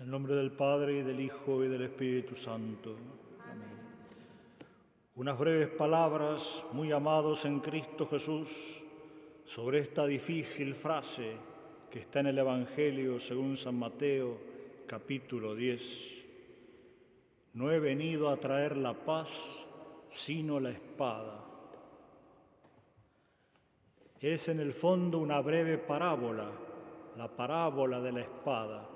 En el nombre del Padre, y del Hijo, y del Espíritu Santo. Amén. Unas breves palabras, muy amados en Cristo Jesús, sobre esta difícil frase que está en el Evangelio según San Mateo, capítulo 10. No he venido a traer la paz, sino la espada. Es en el fondo una breve parábola, la parábola de la espada,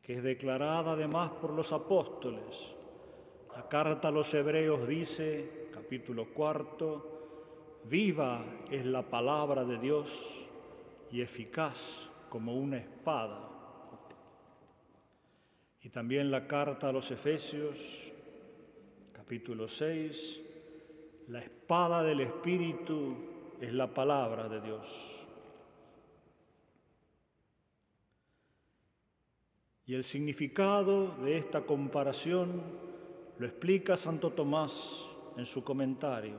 que es declarada además por los apóstoles. La carta a los Hebreos dice, capítulo 4, viva es la palabra de Dios y eficaz como una espada. Y también la carta a los Efesios, capítulo 6, la espada del Espíritu es la palabra de Dios. Y el significado de esta comparación lo explica Santo Tomás en su comentario.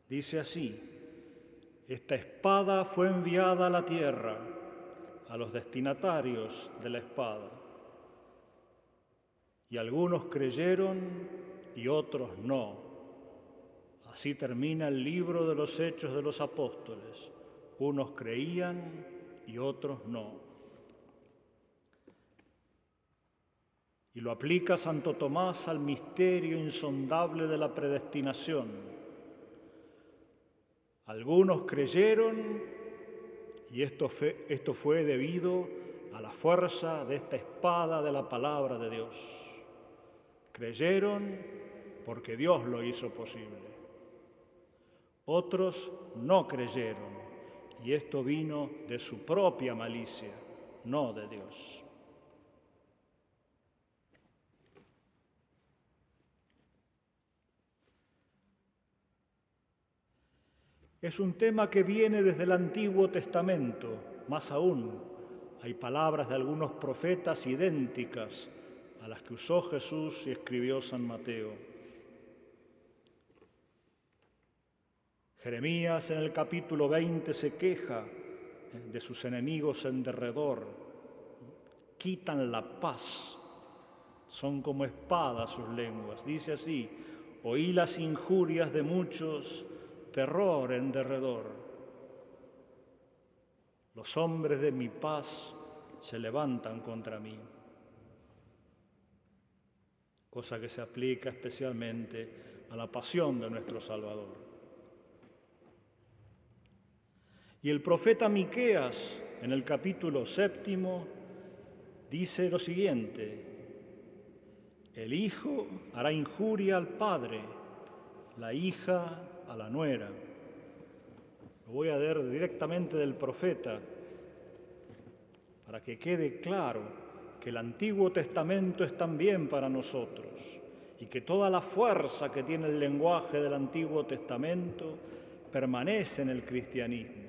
Dice así: esta espada fue enviada a la tierra, a los destinatarios de la espada. Y algunos creyeron y otros no. Así termina el libro de los Hechos de los Apóstoles. Unos creían y otros no. Y lo aplica Santo Tomás al misterio insondable de la predestinación. Algunos creyeron y esto fue debido a la fuerza de esta espada de la palabra de Dios. Creyeron porque Dios lo hizo posible. Otros no creyeron y esto vino de su propia malicia, no de Dios. Es un tema que viene desde el Antiguo Testamento, más aún, hay palabras de algunos profetas idénticas a las que usó Jesús y escribió San Mateo. Jeremías en el capítulo 20 se queja de sus enemigos en derredor. Quitan la paz, son como espadas sus lenguas. Dice así: oí las injurias de muchos, terror en derredor. Los hombres de mi paz se levantan contra mí. Cosa que se aplica especialmente a la pasión de nuestro Salvador. Y el profeta Miqueas, en el capítulo 7, dice lo siguiente: el hijo hará injuria al padre, la hija a la nuera. Lo voy a leer directamente del profeta para que quede claro que el Antiguo Testamento es también para nosotros y que toda la fuerza que tiene el lenguaje del Antiguo Testamento permanece en el cristianismo.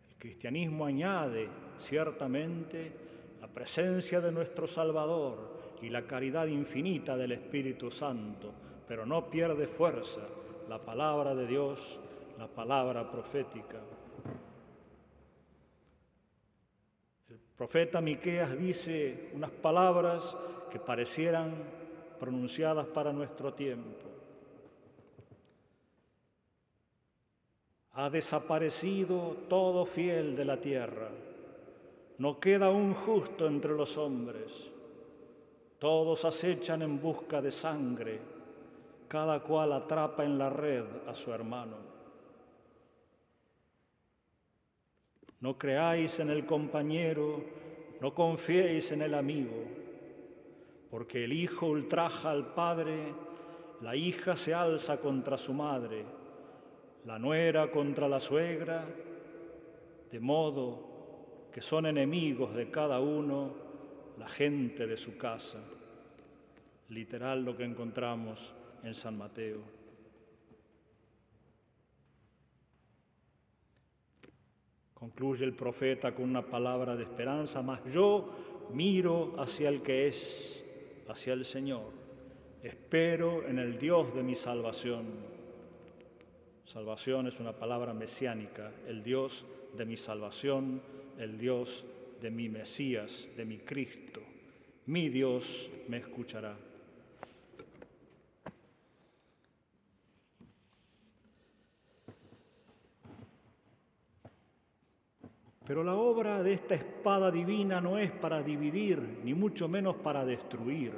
El cristianismo añade ciertamente la presencia de nuestro Salvador y la caridad infinita del Espíritu Santo, pero no pierde fuerza la palabra de Dios, la palabra profética. El profeta Miqueas dice unas palabras que parecieran pronunciadas para nuestro tiempo. Ha desaparecido todo fiel de la tierra, no queda un justo entre los hombres. Todos acechan en busca de sangre, cada cual atrapa en la red a su hermano. No creáis en el compañero, no confiéis en el amigo, porque el hijo ultraja al padre, la hija se alza contra su madre, la nuera contra la suegra, de modo que son enemigos de cada uno la gente de su casa. Literal lo que encontramos en San Mateo. Concluye el profeta con una palabra de esperanza: mas yo miro hacia el que es, hacia el Señor. Espero en el Dios de mi salvación. Salvación es una palabra mesiánica. El Dios de mi salvación el Dios de mi Mesías, de mi Cristo. Mi Dios me escuchará. Pero la obra de esta espada divina no es para dividir, ni mucho menos para destruir.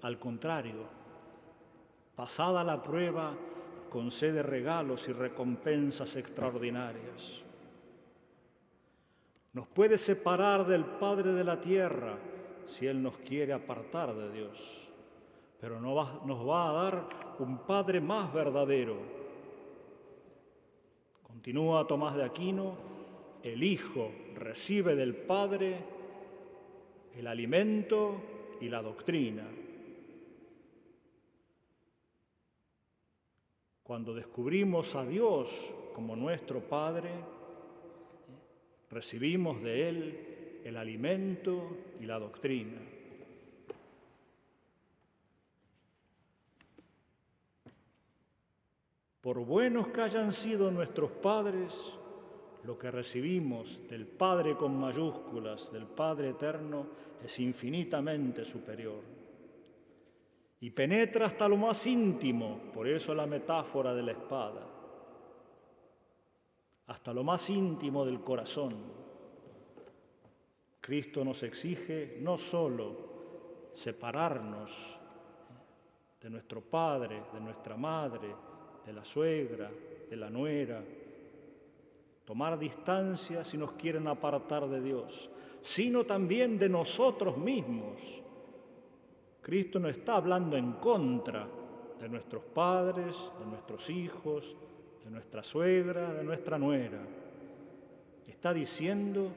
Al contrario, pasada la prueba, concede regalos y recompensas extraordinarias. Nos puede separar del Padre de la tierra si Él nos quiere apartar de Dios, pero nos va a dar un Padre más verdadero. Continúa Tomás de Aquino: el Hijo recibe del Padre el alimento y la doctrina. Cuando descubrimos a Dios como nuestro Padre, recibimos de Él el alimento y la doctrina. Por buenos que hayan sido nuestros padres, lo que recibimos del Padre con mayúsculas, del Padre eterno, es infinitamente superior. Y penetra hasta lo más íntimo, por eso la metáfora de la espada, hasta lo más íntimo del corazón. Cristo nos exige no solo separarnos de nuestro padre, de nuestra madre, de la suegra, de la nuera, tomar distancia si nos quieren apartar de Dios, sino también de nosotros mismos. Cristo no está hablando en contra de nuestros padres, de nuestros hijos, de nuestra suegra, de nuestra nuera. Está diciendo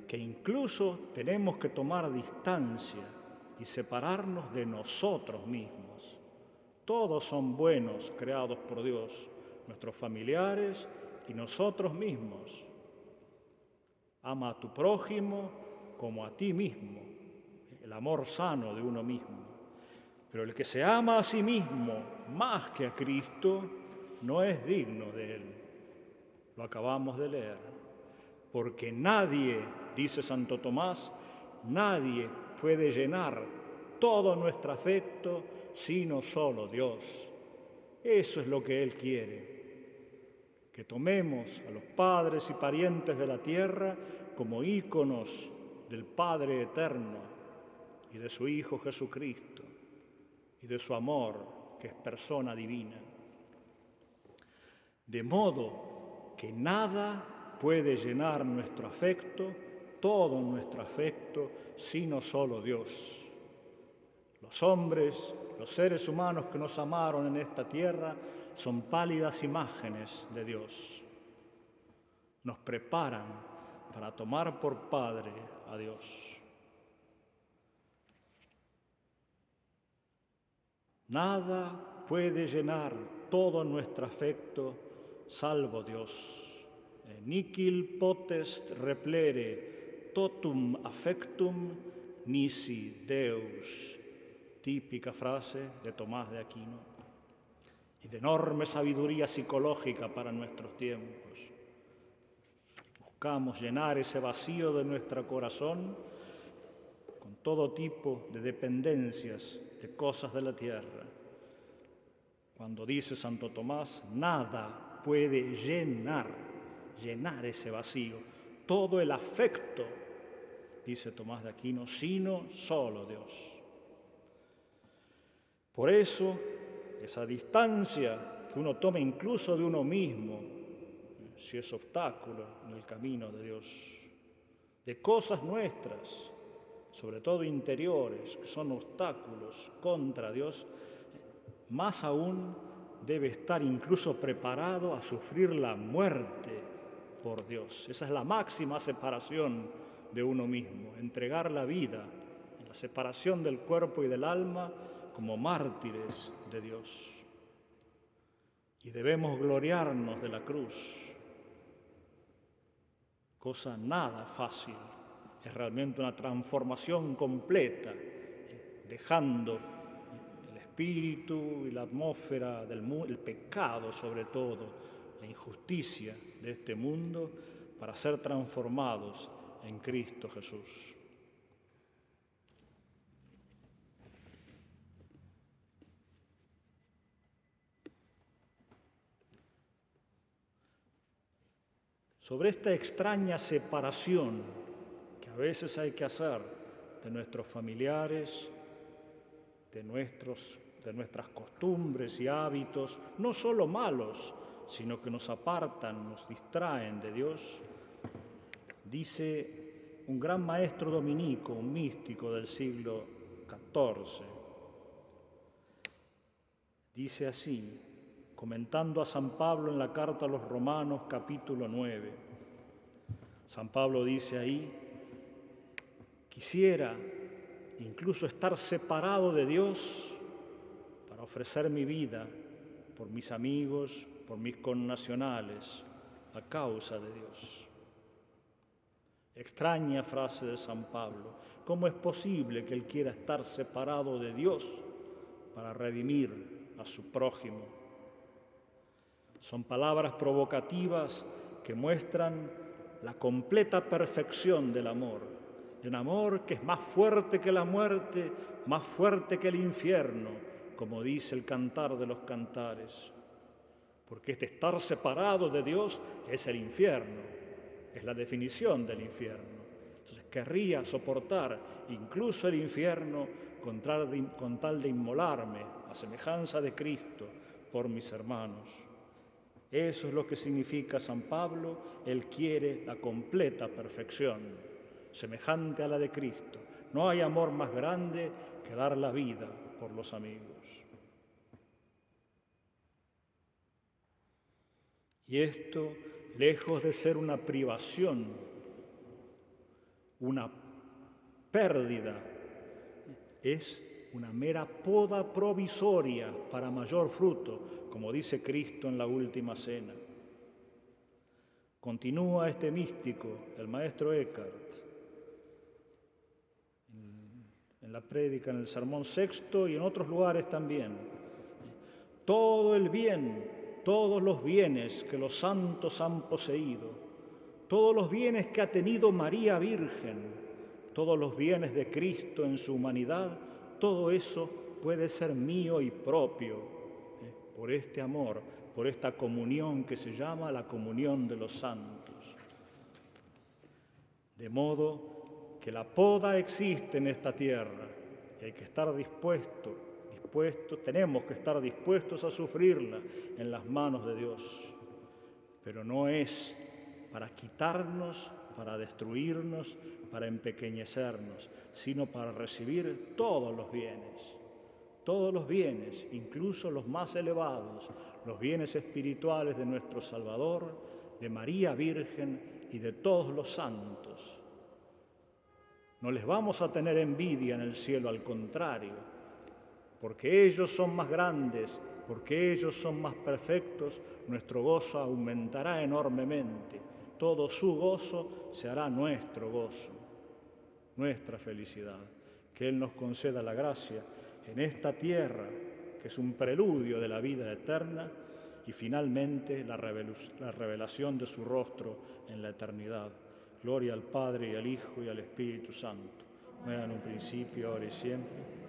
que incluso tenemos que tomar distancia y separarnos de nosotros mismos. Todos son buenos, creados por Dios, nuestros familiares y nosotros mismos. Ama a tu prójimo como a ti mismo, el amor sano de uno mismo. Pero el que se ama a sí mismo más que a Cristo no es digno de Él. Lo acabamos de leer. Porque nadie, dice Santo Tomás, nadie puede llenar todo nuestro afecto sino solo Dios. Eso es lo que Él quiere. Que tomemos a los padres y parientes de la tierra como íconos del Padre eterno y de su Hijo Jesucristo y de su amor, que es persona divina. De modo que nada puede llenar nuestro afecto, todo nuestro afecto, sino solo Dios. Los hombres, los seres humanos que nos amaron en esta tierra, son pálidas imágenes de Dios. Nos preparan para tomar por Padre a Dios. Nada puede llenar todo nuestro afecto salvo Dios. Nihil potest replere totum affectum nisi Deus. Típica frase de Tomás de Aquino y de enorme sabiduría psicológica para nuestros tiempos. Buscamos llenar ese vacío de nuestro corazón con todo tipo de dependencias, de cosas de la tierra. Cuando dice Santo Tomás, nada puede llenar ese vacío, todo el afecto, dice Tomás de Aquino, sino solo Dios. Por eso, esa distancia que uno toma incluso de uno mismo, si es obstáculo en el camino de Dios, de cosas nuestras, sobre todo interiores, que son obstáculos contra Dios, más aún debe estar incluso preparado a sufrir la muerte por Dios. Esa es la máxima separación de uno mismo, entregar la vida, la separación del cuerpo y del alma como mártires de Dios. Y debemos gloriarnos de la cruz, cosa nada fácil. Es realmente una transformación completa, dejando el espíritu y la atmósfera del mundo, el pecado sobre todo, la injusticia de este mundo, para ser transformados en Cristo Jesús. Sobre esta extraña separación que a veces hay que hacer de nuestros familiares, de nuestras costumbres y hábitos, no solo malos, sino que nos apartan, nos distraen de Dios, dice un gran maestro dominico, un místico del siglo XIV. Dice así, comentando a San Pablo en la carta a los Romanos, capítulo 9. San Pablo dice ahí, quisiera incluso estar separado de Dios para ofrecer mi vida por mis amigos, por mis connacionales, a causa de Dios. Extraña frase de San Pablo. ¿Cómo es posible que él quiera estar separado de Dios para redimir a su prójimo? Son palabras provocativas que muestran la completa perfección del amor, de un amor que es más fuerte que la muerte, más fuerte que el infierno, como dice el Cantar de los Cantares. Porque este estar separado de Dios es el infierno, es la definición del infierno. Entonces querría soportar incluso el infierno con tal de inmolarme a semejanza de Cristo por mis hermanos. Eso es lo que significa San Pablo. Él quiere la completa perfección, semejante a la de Cristo. No hay amor más grande que dar la vida por los amigos. Y esto, lejos de ser una privación, una pérdida, es una mera poda provisoria para mayor fruto, como dice Cristo en la última cena. Continúa este místico, el maestro Eckhart, en la prédica, en el sermón sexto y en otros lugares también. Todo el bien, todos los bienes que los santos han poseído, todos los bienes que ha tenido María Virgen, todos los bienes de Cristo en su humanidad, todo eso puede ser mío y propio por este amor, por esta comunión que se llama la comunión de los santos. De modo que la poda existe en esta tierra y hay que estar tenemos que estar dispuestos a sufrirla en las manos de Dios. Pero no es para quitarnos, para destruirnos, para empequeñecernos, sino para recibir todos los bienes, incluso los más elevados, los bienes espirituales de nuestro Salvador, de María Virgen y de todos los santos. No les vamos a tener envidia en el cielo, al contrario, porque ellos son más grandes, porque ellos son más perfectos, nuestro gozo aumentará enormemente. Todo su gozo se hará nuestro gozo, nuestra felicidad. Que Él nos conceda la gracia en esta tierra, que es un preludio de la vida eterna, y finalmente la revelación de su rostro en la eternidad. Gloria al Padre, y al Hijo, y al Espíritu Santo, como era en un principio, ahora y siempre,